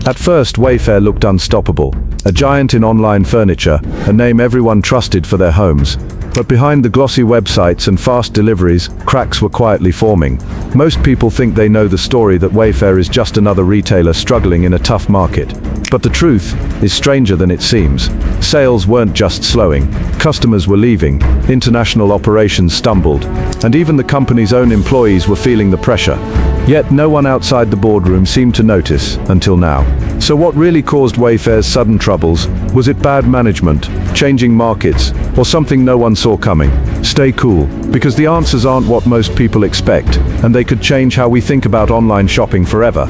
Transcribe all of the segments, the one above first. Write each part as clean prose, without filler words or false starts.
At first, Wayfair looked unstoppable, a giant in online furniture, a name everyone trusted for their homes. But behind the glossy websites and fast deliveries, cracks were quietly forming. Most people think they know the story that Wayfair is just another retailer struggling in a tough market. But the truth is stranger than it seems. Sales weren't just slowing, customers were leaving, international operations stumbled, and even the company's own employees were feeling the pressure. Yet no one outside the boardroom seemed to notice, until now. So what really caused Wayfair's sudden troubles? Was it bad management, changing markets, or something no one saw coming? Stay cool, because the answers aren't what most people expect, and they could change how we think about online shopping forever.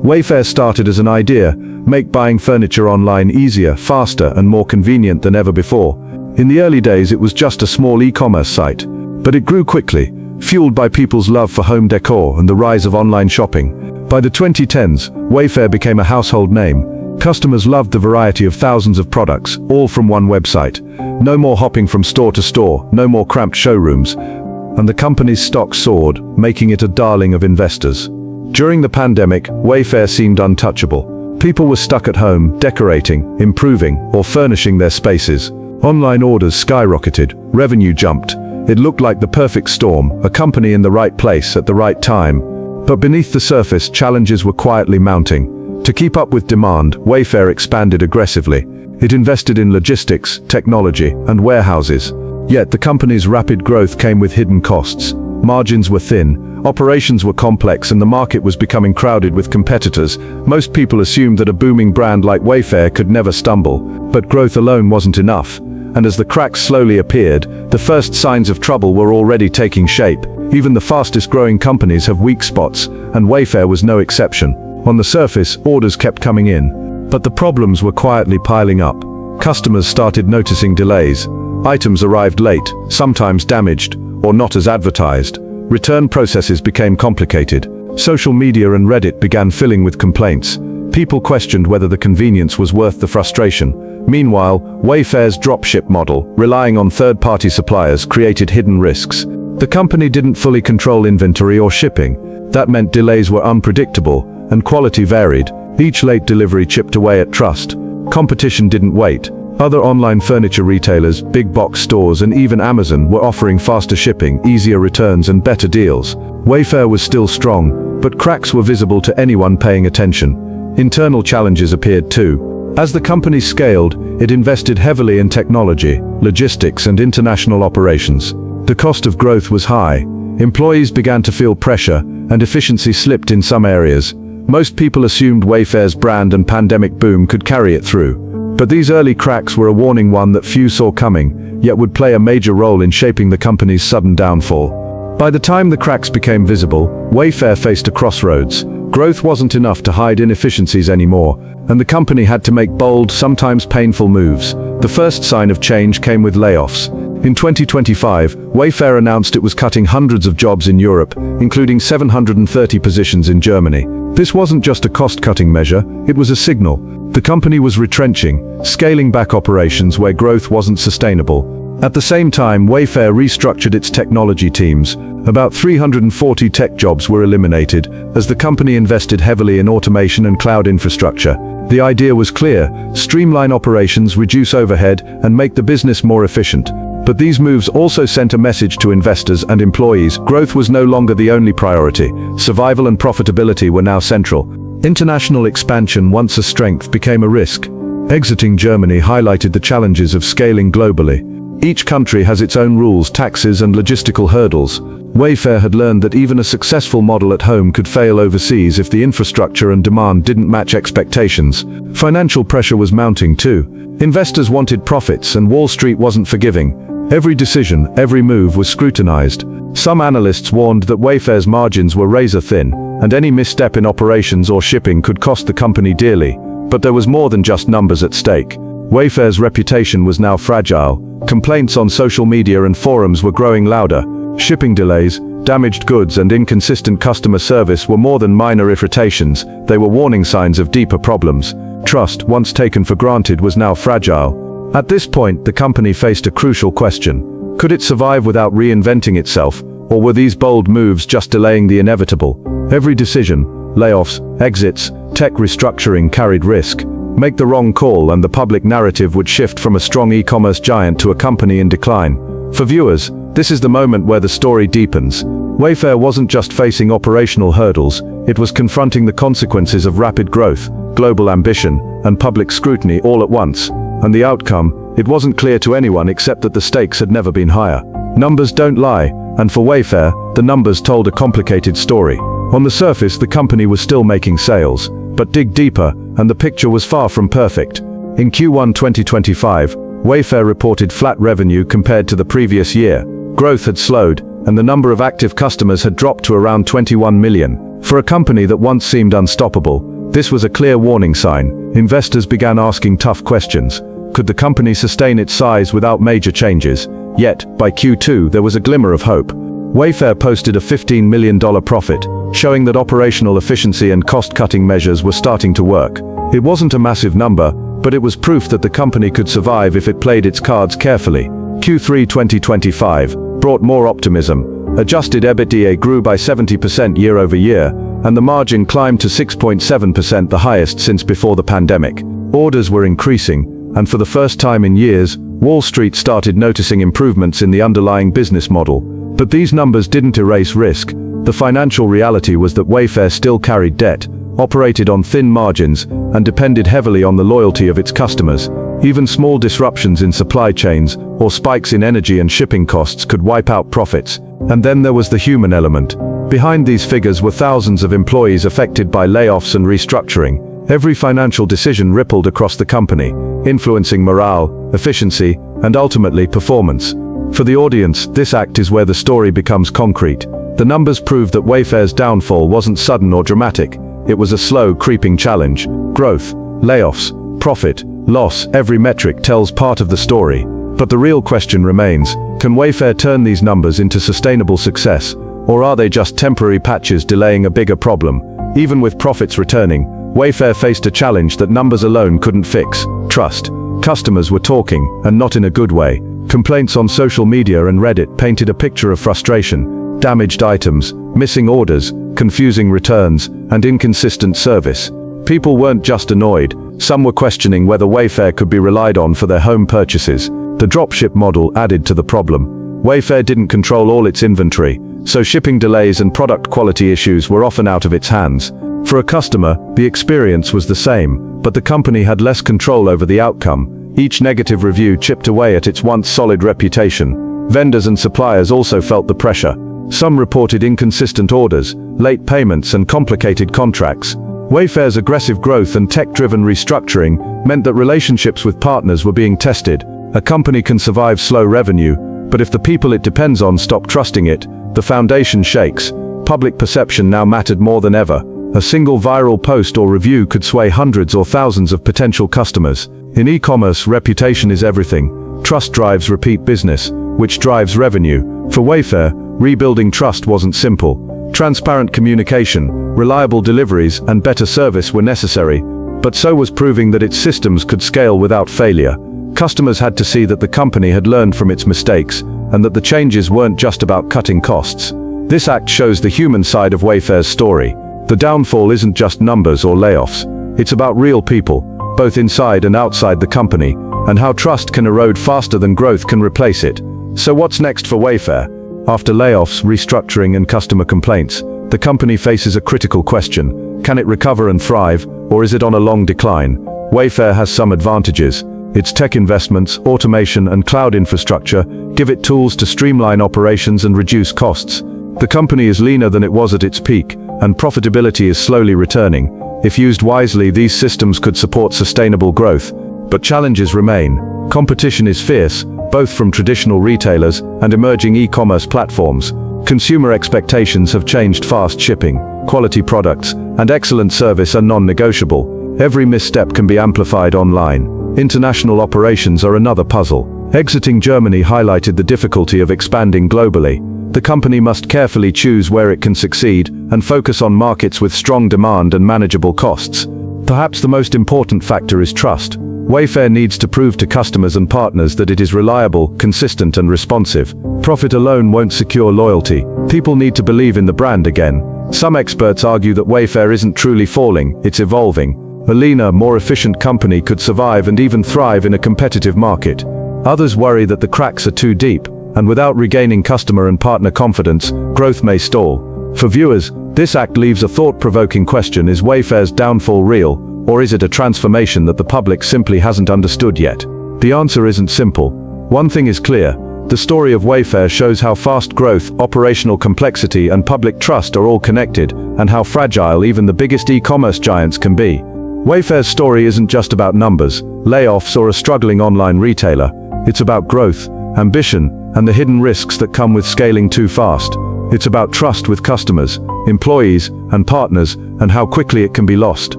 Wayfair started as an idea: make buying furniture online easier, faster, and more convenient than ever before. In the early days, it was just a small e-commerce site, but it grew quickly, fueled by people's love for home decor and the rise of online shopping. By the 2010s, Wayfair became a household name. Customers loved the variety of thousands of products, all from one website. No more hopping from store to store, no more cramped showrooms, and the company's stock soared, making it a darling of investors. During the pandemic, Wayfair seemed untouchable. People were stuck at home, decorating, improving, or furnishing their spaces. Online orders skyrocketed, revenue jumped. It looked like the perfect storm, a company in the right place at the right time. But beneath the surface, challenges were quietly mounting. To keep up with demand, Wayfair expanded aggressively. It invested in logistics, technology, and warehouses. Yet the company's rapid growth came with hidden costs. Margins were thin, operations were complex, and the market was becoming crowded with competitors. Most people assumed that a booming brand like Wayfair could never stumble. But growth alone wasn't enough. And as the cracks slowly appeared, the first signs of trouble were already taking shape. Even the fastest growing companies have weak spots, and Wayfair was no exception. On the surface, orders kept coming in, but the problems were quietly piling up. Customers started noticing delays. Items arrived late, sometimes damaged, or not as advertised. Return processes became complicated. Social media and Reddit began filling with complaints. People questioned whether the convenience was worth the frustration. Meanwhile, Wayfair's dropship model, relying on third-party suppliers, created hidden risks. The company didn't fully control inventory or shipping. That meant delays were unpredictable, and quality varied. Each late delivery chipped away at trust. Competition didn't wait. Other online furniture retailers, big box stores, and even Amazon were offering faster shipping, easier returns, and better deals. Wayfair was still strong, but cracks were visible to anyone paying attention. Internal challenges appeared too. As the company scaled, it invested heavily in technology, logistics, and international operations. The cost of growth was high. Employees began to feel pressure, and efficiency slipped in some areas. Most people assumed Wayfair's brand and pandemic boom could carry it through. But these early cracks were a warning, one that few saw coming, yet would play a major role in shaping the company's sudden downfall. By the time the cracks became visible, Wayfair faced a crossroads. Growth wasn't enough to hide inefficiencies anymore, and the company had to make bold, sometimes painful moves. The first sign of change came with layoffs. In 2025, Wayfair announced it was cutting hundreds of jobs in Europe, including 730 positions in Germany. This wasn't just a cost-cutting measure, it was a signal. The company was retrenching, scaling back operations where growth wasn't sustainable. At the same time, Wayfair restructured its technology teams. About 340 tech jobs were eliminated, as the company invested heavily in automation and cloud infrastructure. The idea was clear: streamline operations, reduce overhead, and make the business more efficient. But these moves also sent a message to investors and employees. Growth was no longer the only priority. Survival and profitability were now central. International expansion, once a strength, became a risk. Exiting Germany highlighted the challenges of scaling globally. Each country has its own rules, taxes, and logistical hurdles. Wayfair had learned that even a successful model at home could fail overseas if the infrastructure and demand didn't match expectations. Financial pressure was mounting too. Investors wanted profits, and Wall Street wasn't forgiving. Every decision, every move was scrutinized. Some analysts warned that Wayfair's margins were razor-thin, and any misstep in operations or shipping could cost the company dearly. But there was more than just numbers at stake. Wayfair's reputation was now fragile. Complaints on social media and forums were growing louder. Shipping delays, damaged goods, and inconsistent customer service were more than minor irritations. They were warning signs of deeper problems. Trust, once taken for granted, was now fragile. At this point, the company faced a crucial question. Could it survive without reinventing itself, Or were these bold moves just delaying the inevitable? Every decision, layoffs, exits, tech restructuring carried risk. Make the wrong call and the public narrative would shift from a strong e-commerce giant to a company in decline. For viewers, this is the moment where the story deepens. Wayfair wasn't just facing operational hurdles, it was confronting the consequences of rapid growth, global ambition, and public scrutiny all at once. And the outcome, it wasn't clear to anyone except that the stakes had never been higher. Numbers don't lie, and for Wayfair, the numbers told a complicated story. On the surface, the company was still making sales, but dig deeper, and the picture was far from perfect. In Q1 2025, Wayfair reported flat revenue compared to the previous year. Growth had slowed, and the number of active customers had dropped to around 21 million. For a company that once seemed unstoppable, this was a clear warning sign. Investors began asking tough questions. Could the company sustain its size without major changes? Yet, by Q2, there was a glimmer of hope. Wayfair posted a $15 million profit, showing that operational efficiency and cost-cutting measures were starting to work. It wasn't a massive number, but it was proof that the company could survive if it played its cards carefully. Q3 2025 brought more optimism. Adjusted EBITDA grew by 70% year-over-year, and the margin climbed to 6.7%, the highest since before the pandemic. Orders were increasing, and for the first time in years, Wall Street started noticing improvements in the underlying business model. But these numbers didn't erase risk. The financial reality was that Wayfair still carried debt, operated on thin margins, and depended heavily on the loyalty of its customers. Even small disruptions in supply chains or spikes in energy and shipping costs could wipe out profits. And then there was the human element. Behind these figures were thousands of employees affected by layoffs and restructuring. Every financial decision rippled across the company, influencing morale, efficiency, and ultimately performance. For the audience, this act is where the story becomes concrete. The numbers prove that Wayfair's downfall wasn't sudden or dramatic. It was a slow, creeping challenge. Growth, layoffs, profit, loss, every metric tells part of the story. But the real question remains, can Wayfair turn these numbers into sustainable success? Or are they just temporary patches delaying a bigger problem? Even with profits returning, Wayfair faced a challenge that numbers alone couldn't fix: trust. Customers were talking, and not in a good way. Complaints on social media and Reddit painted a picture of frustration. Damaged items, missing orders, confusing returns, and inconsistent service. People weren't just annoyed, some were questioning whether Wayfair could be relied on for their home purchases. The dropship model added to the problem. Wayfair didn't control all its inventory, so shipping delays and product quality issues were often out of its hands. For a customer, the experience was the same, but the company had less control over the outcome. Each negative review chipped away at its once solid reputation. Vendors and suppliers also felt the pressure. Some reported inconsistent orders, late payments, and complicated contracts. Wayfair's aggressive growth and tech-driven restructuring meant that relationships with partners were being tested. A company can survive slow revenue, but if the people it depends on stop trusting it, the foundation shakes. Public perception now mattered more than ever. A single viral post or review could sway hundreds or thousands of potential customers. In e-commerce, reputation is everything. Trust drives repeat business, which drives revenue. For Wayfair, rebuilding trust wasn't simple. Transparent communication, reliable deliveries, and better service were necessary, but so was proving that its systems could scale without failure. Customers had to see that the company had learned from its mistakes, and that the changes weren't just about cutting costs. This act shows the human side of Wayfair's story. The downfall isn't just numbers or layoffs. It's about real people, both inside and outside the company, and how trust can erode faster than growth can replace it. So what's next for Wayfair? After layoffs, restructuring, and customer complaints, the company faces a critical question. Can it recover and thrive, or is it on a long decline? Wayfair has some advantages. Its tech investments, automation, and cloud infrastructure give it tools to streamline operations and reduce costs. The company is leaner than it was at its peak, and profitability is slowly returning. If used wisely, these systems could support sustainable growth. But challenges remain. Competition is fierce, both from traditional retailers and emerging e-commerce platforms. Consumer expectations have changed. Fast shipping, quality products, and excellent service are non-negotiable. Every misstep can be amplified online. International operations are another puzzle. Exiting Germany highlighted the difficulty of expanding globally. The company must carefully choose where it can succeed and focus on markets with strong demand and manageable costs. Perhaps the most important factor is trust. Wayfair needs to prove to customers and partners that it is reliable, consistent, and responsive. Profit alone won't secure loyalty. People need to believe in the brand again. Some experts argue that Wayfair isn't truly falling, it's evolving. A leaner, more efficient company could survive and even thrive in a competitive market. Others worry that the cracks are too deep, and without regaining customer and partner confidence, growth may stall. For viewers, this act leaves a thought-provoking question: is Wayfair's downfall real, or is it a transformation that the public simply hasn't understood yet? The answer isn't simple. One thing is clear: the story of Wayfair shows how fast growth, operational complexity, and public trust are all connected, and how fragile even the biggest e-commerce giants can be. Wayfair's story isn't just about numbers, layoffs, or a struggling online retailer. It's about growth, ambition, and the hidden risks that come with scaling too fast. It's about trust with customers, employees, and partners, and how quickly it can be lost.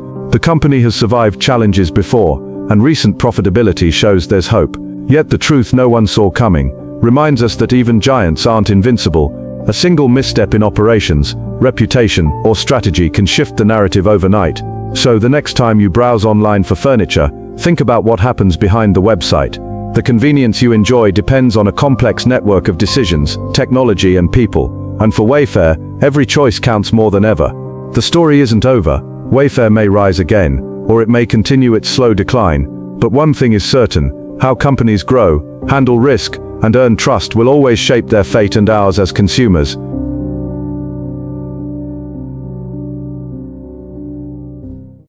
The company has survived challenges before, and recent profitability shows there's hope. Yet the truth no one saw coming reminds us that even giants aren't invincible. A single misstep in operations, reputation, or strategy can shift the narrative overnight. So the next time you browse online for furniture, think about what happens behind the website. The convenience you enjoy depends on a complex network of decisions, technology, and people. And for Wayfair, every choice counts more than ever. The story isn't over. Wayfair may rise again, or it may continue its slow decline. But one thing is certain: how companies grow, handle risk, and earn trust will always shape their fate and ours as consumers.